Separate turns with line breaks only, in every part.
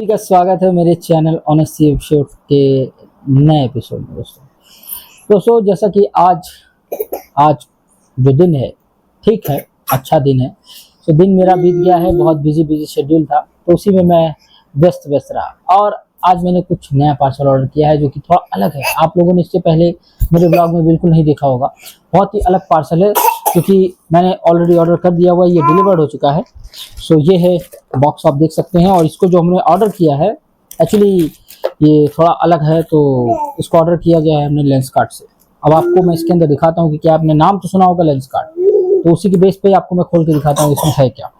सभी का स्वागत है मेरे चैनल ऑनेस्टी एपिसोड के नए एपिसोड में। दोस्तों जैसा कि आज आज जो दिन है, ठीक है, अच्छा दिन है। तो दिन मेरा बीत गया है, बहुत बिजी शेड्यूल था, तो उसी में मैं व्यस्त रहा। और आज मैंने कुछ नया पार्सल ऑर्डर किया है जो कि थोड़ा अलग है। आप लोगों ने इससे पहले मेरे ब्लॉग में बिल्कुल नहीं देखा होगा। बहुत ही अलग पार्सल है क्योंकि मैंने ऑलरेडी ऑर्डर कर दिया हुआ है, ये डिलीवर्ड हो चुका है। सो ये है बॉक्स, आप देख सकते हैं। और इसको जो हमने ऑर्डर किया है, एक्चुअली ये थोड़ा अलग है, तो इसको ऑर्डर किया गया है हमने लेंसकार्ट से। अब आपको मैं इसके अंदर दिखाता हूँ कि क्या आपने नाम तो सुना होगा लेंसकार्ट, तो उसी के बेस पे आपको मैं खोल के दिखाता हूँ इसमें है क्या।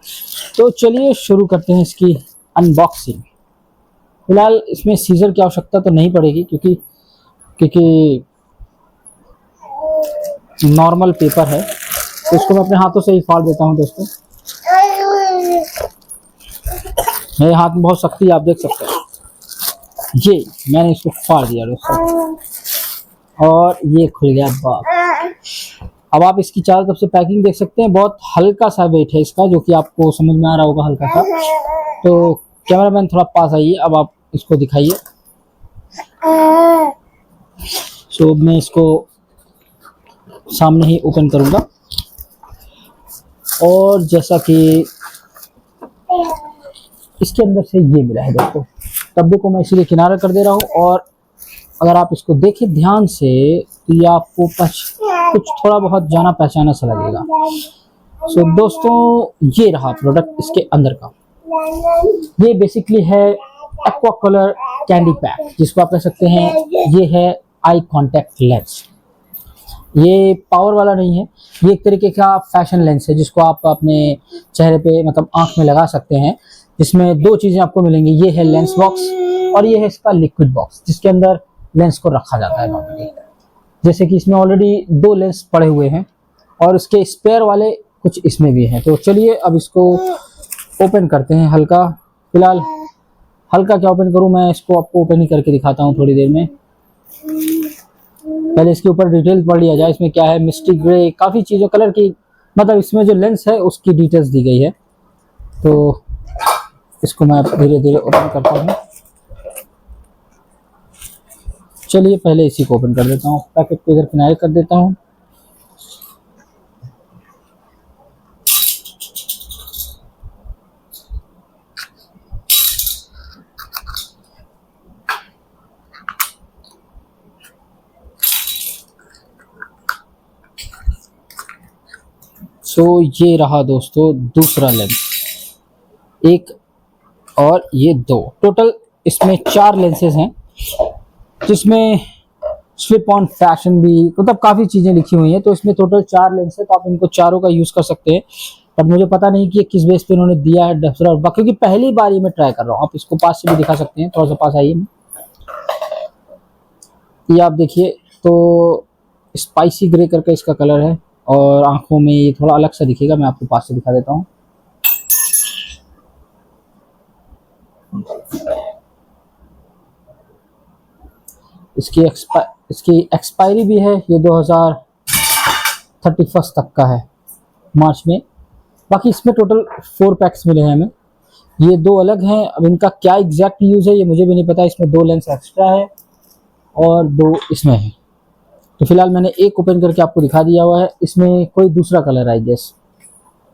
तो चलिए शुरू करते हैं इसकी अनबॉक्सिंग। फिलहाल इसमें सीजर की आवश्यकता तो नहीं पड़ेगी क्योंकि नॉर्मल पेपर है, तो इसको मैं अपने हाथों से ही फाड़ देता हूँ। दोस्तों मेरे हाथ में बहुत शक्ति है, आप देख सकते हैं। ये मैंने इसको फाड़ दिया दोस्तों, और ये खुल गया बॉक्स। अब आप इसकी चारों तरफ से पैकिंग देख सकते हैं। बहुत हल्का सा वेट है इसका, जो कि आपको समझ में आ रहा होगा, हल्का सा। तो कैमरामैन थोड़ा पास आइए, अब आप इसको दिखाइए। सो मैं इसको सामने ही ओपन करूंगा, और जैसा कि इसके अंदर से ये मिला है दोस्तों, डब्बे को मैं इसीलिए किनारा कर दे रहा हूँ। और अगर आप इसको देखें ध्यान से तो ये आपको कुछ थोड़ा बहुत जाना पहचाना सा लगेगा। सो दोस्तों ये रहा प्रोडक्ट इसके अंदर का। ये बेसिकली है एक्वा कलर कैंडी पैक, जिसको आप कह सकते हैं ये है आई कांटेक्ट लेंस। ये पावर वाला नहीं है, ये एक तरीके का फैशन लेंस है जिसको आप अपने चेहरे पे, मतलब आंख में लगा सकते हैं। इसमें दो चीजें आपको मिलेंगी, ये है लेंस बॉक्स और ये है इसका लिक्विड बॉक्स, जिसके अंदर लेंस को रखा जाता है नॉर्मली। जैसे कि इसमें ऑलरेडी दो लेंस पड़े हुए हैं और इसके स्पेयर वाले कुछ इसमें भी हैं। तो चलिए अब इसको ओपन करते हैं। फिलहाल हल्का क्या ओपन करूं, मैं इसको आपको ओपन ही करके दिखाता हूं थोड़ी देर में। पहले इसके ऊपर डिटेल पढ़ लिया जाए, इसमें क्या है। मिस्टी ग्रे, काफ़ी चीज़ों कलर की, मतलब इसमें जो लेंस है उसकी डिटेल्स दी गई है। तो इसको मैं धीरे धीरे ओपन करता हूँ। चलिए पहले इसी को ओपन कर देता हूँ, पैकेट को इधर किनारे कर देता हूँ। सो ये रहा दोस्तों दूसरा लेंस, एक और ये दो, टोटल इसमें 4 लेंसेज हैं, जिसमें स्लिप ऑन फैशन भी, मतलब काफ़ी चीज़ें लिखी हुई हैं। तो इसमें टोटल 4 लेंस है, तो आप इनको चारों का यूज़ कर सकते हैं। पर मुझे पता नहीं कि ये किस बेस पे इन्होंने दिया है दूसरा, क्योंकि पहली बार ये मैं ट्राई कर रहा हूँ। आप इसको पास से भी दिखा सकते हैं, थोड़ा सा पास आइए। ये आप देखिए, तो स्पाइसी ग्रे करके इसका कलर है, और आंखों में ये थोड़ा अलग सा दिखेगा। मैं आपको पास से दिखा देता हूँ। इसकी एक्सपायरी भी है, ये 2031 तक का है, मार्च में। बाकी इसमें टोटल 4 पैक्स मिले हैं हमें। ये 2 अलग हैं, अब इनका क्या एग्जैक्ट यूज़ है ये मुझे भी नहीं पता। इसमें 2 लेंस एक्स्ट्रा है और 2 इसमें है। तो फिलहाल मैंने एक ओपन करके आपको दिखा दिया हुआ है। इसमें कोई दूसरा कलर आई गेस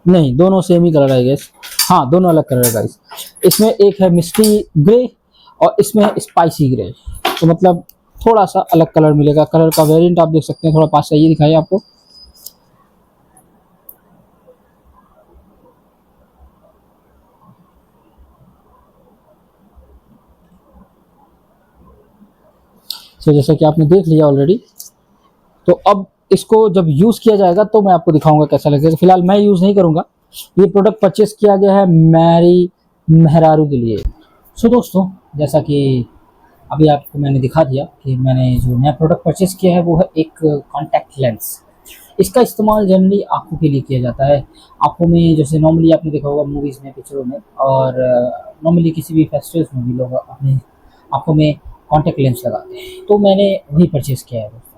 नहीं, दोनों सेम ही कलर आई गेस। हाँ, दोनों अलग कलर है गाइस। इसमें एक है मिस्टी ग्रे और इसमें है स्पाइसी ग्रे, तो मतलब थोड़ा सा अलग कलर मिलेगा। कलर का वेरिएंट आप देख सकते हैं, थोड़ा पास से ये दिखाइए आपको। तो जैसा कि आपने देख लिया ऑलरेडी, तो अब इसको जब यूज़ किया जाएगा तो मैं आपको दिखाऊंगा कैसा लगेगा। फिलहाल मैं यूज़ नहीं करूंगा। ये प्रोडक्ट परचेस किया गया है मेरी मेहरारू के लिए। सो दोस्तों जैसा कि अभी आपको मैंने दिखा दिया कि मैंने जो नया प्रोडक्ट परचेस किया है वो है एक कॉन्टैक्ट लेंस। इसका इस्तेमाल जनरली आँखों के लिए किया जाता है। आँखों में जैसे नॉर्मली आपने देखा होगा मूवीज़ में, पिक्चरों में, और नॉर्मली किसी भी फेस्टिवल्स में भी लोग अपनी आँखों में कॉन्टैक्ट लेंस लगाते हैं। तो मैंने वही परचेज़ किया है दोस्तों।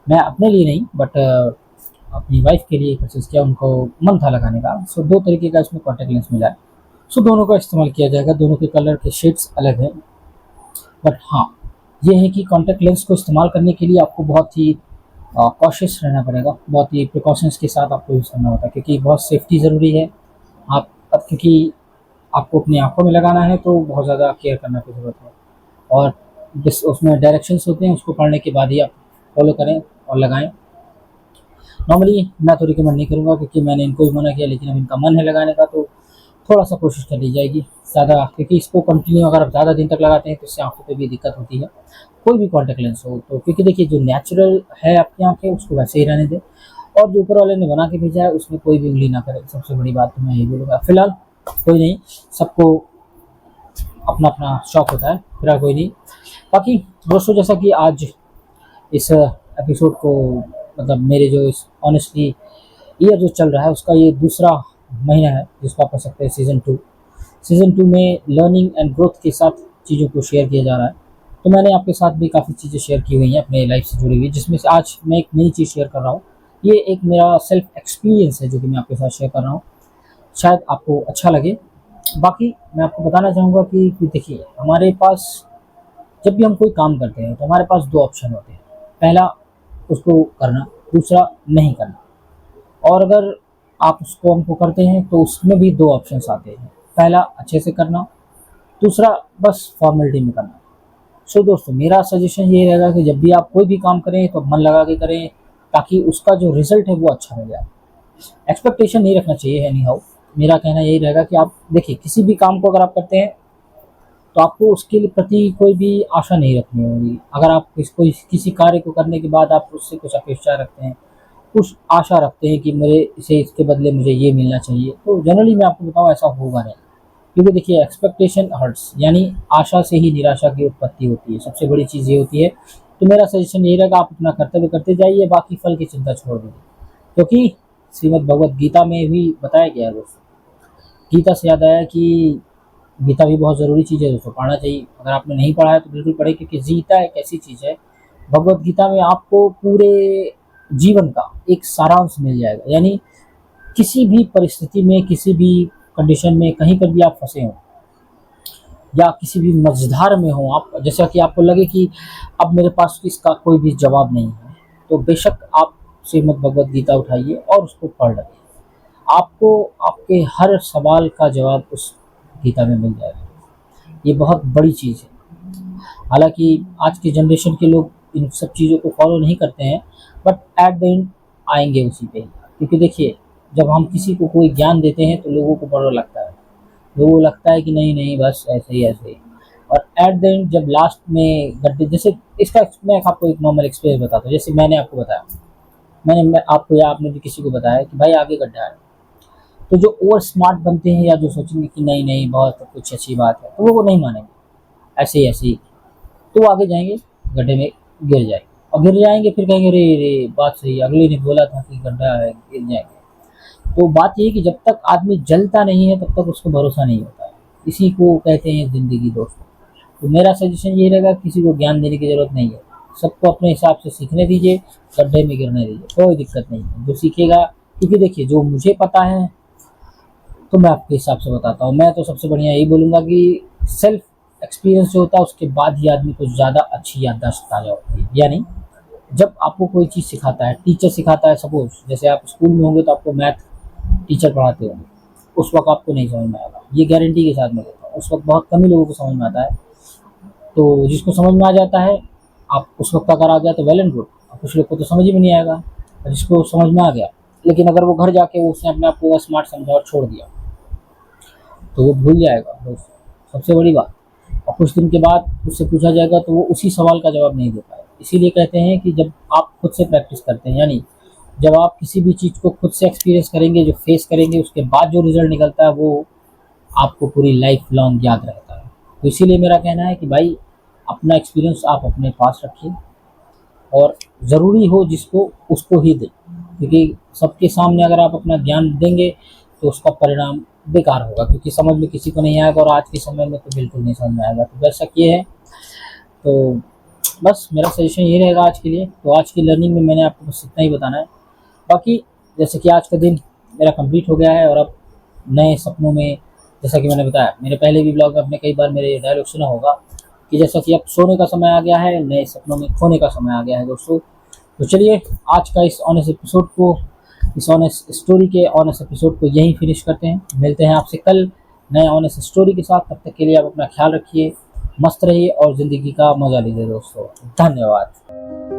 मैं अपने लिए नहीं, बट अपनी वाइफ के लिए परचेज़ किया, उनको मन था लगाने का। सो 2 तरीके का इसमें कॉन्टैक्ट लेंस मिला है। सो दोनों का इस्तेमाल किया जाएगा, दोनों के कलर के शेड्स अलग हैं। बट हाँ, ये है कि कॉन्टैक्ट लेंस को इस्तेमाल करने के लिए आपको बहुत ही कॉशियस रहना पड़ेगा, बहुत ही प्रिकॉशंस के साथ आपको यूज़ करना होता है, क्योंकि बहुत सेफ्टी ज़रूरी है। आप अब क्योंकि आपको अपनी आँखों में लगाना है तो बहुत ज़्यादा केयर करने की ज़रूरत है। और जिस उसमें डायरेक्शंस होते हैं उसको पढ़ने के बाद ही आप फॉलो करें और लगाएँ। नॉर्मली मैं तो रिकमेंड नहीं करूँगा, क्योंकि मैंने इनको भी मना किया, लेकिन अब इनका मन है लगाने का तो थोड़ा-सा कोशिश कर ली जाएगी। ज़्यादा, क्योंकि इसको कंटिन्यू अगर आप ज़्यादा दिन तक लगाते हैं तो इससे आँखों पे भी दिक्कत होती है। कोई भी कॉन्टैक्ट लेंस हो तो, क्योंकि देखिए जो नेचुरल है आपकी आँखें उसको वैसे ही रहने दें, और जो ऊपर वाले ने बना के भेजा है उसमें कोई भी उँगली ना करें। सबसे बड़ी बात तो मैं यही बोलूँगा। फिलहाल कोई नहीं, सबको अपना-अपना शौक होता है, फिलहाल कोई नहीं। बाकी दोस्तों, जैसा कि आज इस एपिसोड को, मतलब मेरे जो इस ऑनेस्टली ईयर जो चल रहा है उसका ये दूसरा महीना है, जिसको आप कह सकते हैं सीज़न 2 में लर्निंग एंड ग्रोथ के साथ चीज़ों को शेयर किया जा रहा है। तो मैंने आपके साथ भी काफ़ी चीज़ें शेयर की हुई हैं अपने लाइफ से जुड़ी हुई, जिसमें से आज मैं एक नई चीज़ शेयर कर रहा हूँ। ये एक मेरा सेल्फ एक्सपीरियंस है जो कि मैं आपके साथ शेयर कर रहा हूँ, शायद आपको अच्छा लगे। बाकी मैं आपको बताना चाहूँगा कि देखिए, हमारे पास जब भी हम कोई काम करते हैं तो हमारे पास 2 ऑप्शन होते हैं। पहला, उसको करना, दूसरा नहीं करना। और अगर आप उस काम को करते हैं तो उसमें भी 2 ऑप्शंस आते हैं। पहला, अच्छे से करना, दूसरा बस फॉर्मेलिटी में करना। सो दोस्तों, मेरा सजेशन ये रहेगा कि जब भी आप कोई भी काम करें तो मन लगा के करें, ताकि उसका जो रिज़ल्ट है वो अच्छा मिले। एक्सपेक्टेशन नहीं रखना चाहिए एनी हाउ। मेरा कहना यही रहेगा कि आप देखिए, किसी भी काम को अगर आप करते हैं तो आपको उसके लिए प्रति कोई भी आशा नहीं रखनी होगी। अगर आप किसी कार्य को करने के बाद आप उससे कुछ अपेक्षा रखते हैं, कुछ आशा रखते हैं कि मेरे इसे इसके बदले मुझे ये मिलना चाहिए, तो जनरली मैं आपको बताऊँ ऐसा होगा नहीं। क्योंकि देखिए, एक्सपेक्टेशन हर्ट्स, यानी आशा से ही निराशा की उत्पत्ति होती है, सबसे बड़ी चीज़ ये होती है। तो मेरा सजेशन यही रहेगा, आप अपना कर्तव्य करते जाइए, बाकी फल की चिंता छोड़ दीजिए। क्योंकि श्रीमद् भगवत गीता में भी बताया गया है दोस्तों। गीता से याद आया कि गीता भी बहुत ज़रूरी चीज़ है दोस्तों, पढ़ना चाहिए। अगर आपने नहीं पढ़ा है तो बिल्कुल पढ़ें, क्योंकि गीता एक ऐसी चीज़ है, भगवत गीता में आपको पूरे जीवन का एक सारांश मिल जाएगा। यानी किसी भी परिस्थिति में, किसी भी कंडीशन में, कहीं पर भी आप फंसे हों या किसी भी मझधार में हों आप, जैसा कि आपको लगे कि अब मेरे पास इसका कोई भी जवाब नहीं है, तो बेशक आप श्रीमद् भगवत गीता उठाइए और उसको पढ़ लें। आपको आपके हर सवाल का जवाब उस गीता में मिल जाएगा। ये बहुत बड़ी चीज़ है। हालाँकि आज की जनरेशन के लोग इन सब चीज़ों को फॉलो नहीं करते हैं, बट एट द एंड आएँगे उसी पे ही। क्योंकि देखिए, जब हम किसी को कोई ज्ञान देते हैं तो लोगों को बड़ा लगता है, लोगों को लगता है कि नहीं बस ऐसे ही। और एट द एंड जब लास्ट में गड्ढे, जैसे इसका मैं आपको एक नॉर्मल एक्सपीरियंस बताता हूँ। जैसे मैंने आपको बताया, मैं आपको या आपने भी किसी को बताया कि भाई आगे गड्ढा है, तो जो ओवर स्मार्ट बनते हैं या जो सोचेंगे कि नहीं बहुत कुछ अच्छी बात है, तो वो नहीं मानेंगे, ऐसे ही तो वो आगे जाएंगे, गड्ढे में गिर जाएंगे, और गिर जाएंगे फिर कहेंगे अरे रे बात सही, अगले ने बोला था कि गड्ढा है, गिर जाएंगे। तो बात ये है कि जब तक आदमी जलता नहीं है तब तक उसको भरोसा नहीं होता है। इसी को कहते हैं ज़िंदगी दोस्तों। तो मेरा सजेशन ये रहेगा, किसी को ज्ञान देने की ज़रूरत नहीं है, सबको अपने हिसाब से सीखने दीजिए, गड्ढे में गिरने दीजिए, कोई दिक्कत नहीं है। जो सीखेगा, क्योंकि देखिए, जो मुझे पता है तो मैं आपके हिसाब से बताता हूँ। मैं तो सबसे बढ़िया यही बोलूँगा कि सेल्फ एक्सपीरियंस जो होता है उसके बाद ही आदमी को ज़्यादा अच्छी याददाश्त ताज़ा होती है। यानी जब आपको कोई चीज़ सिखाता है, टीचर सिखाता है, सपोज जैसे आप स्कूल में होंगे तो आपको मैथ टीचर पढ़ाते होंगे, उस वक्त आपको नहीं समझ में आएगा, ये गारंटी के साथ मैं कहता हूँ। उस वक्त बहुत कम ही लोगों को समझ में आता है। तो जिसको समझ में आ जाता है, आप उस वक्त अगर आ गया तो वेल एंड गुड, और कुछ लोग को तो समझ ही में नहीं आएगा। और जिसको समझ में आ गया, लेकिन अगर वो घर जाके उसने अपने आप को स्मार्ट समझा और छोड़ दिया तो वो भूल जाएगा दोस्तों, सबसे बड़ी बात। और कुछ दिन के बाद उससे पूछा जाएगा तो वो उसी सवाल का जवाब नहीं दे पाएगा। इसीलिए कहते हैं कि जब आप खुद से प्रैक्टिस करते हैं, यानी जब आप किसी भी चीज़ को खुद से एक्सपीरियंस करेंगे, जो फेस करेंगे, उसके बाद जो रिजल्ट निकलता है वो आपको पूरी लाइफ लॉन्ग याद रहता है। तो इसीलिए मेरा कहना है कि भाई, अपना एक्सपीरियंस आप अपने पास रखिए, और ज़रूरी हो जिसको उसको ही दें। क्योंकि सबके सामने अगर आप अपना ज्ञान देंगे तो उसका परिणाम बेकार होगा, क्योंकि समझ में किसी को नहीं आएगा, और आज के समय में तो बिल्कुल नहीं समझ में आएगा। तो दर्शक ये है, तो बस मेरा सजेशन ये रहेगा आज के लिए। तो आज की लर्निंग में मैंने आपको बस इतना ही बताना है। बाकी जैसे कि आज का दिन मेरा कंप्लीट हो गया है, और अब नए सपनों में, जैसा कि मैंने बताया, मेरे पहले भी ब्लॉग में आपने कई बार मेरे डायलॉग सुना होगा कि जैसा कि अब सोने का समय आ गया है, नए सपनों में खोने का समय आ गया है दोस्तों। तो चलिए आज का इस ऑनेस्ट एपिसोड को, इस ऑनेस्ट स्टोरी के ऑनेस्ट एपिसोड को यहीं फिनिश करते हैं। मिलते हैं आपसे कल नए ऑनेस्ट स्टोरी के साथ। तब तक के लिए आप अपना ख्याल रखिए, मस्त रहिए और ज़िंदगी का मज़ा लीजिए दोस्तों। धन्यवाद।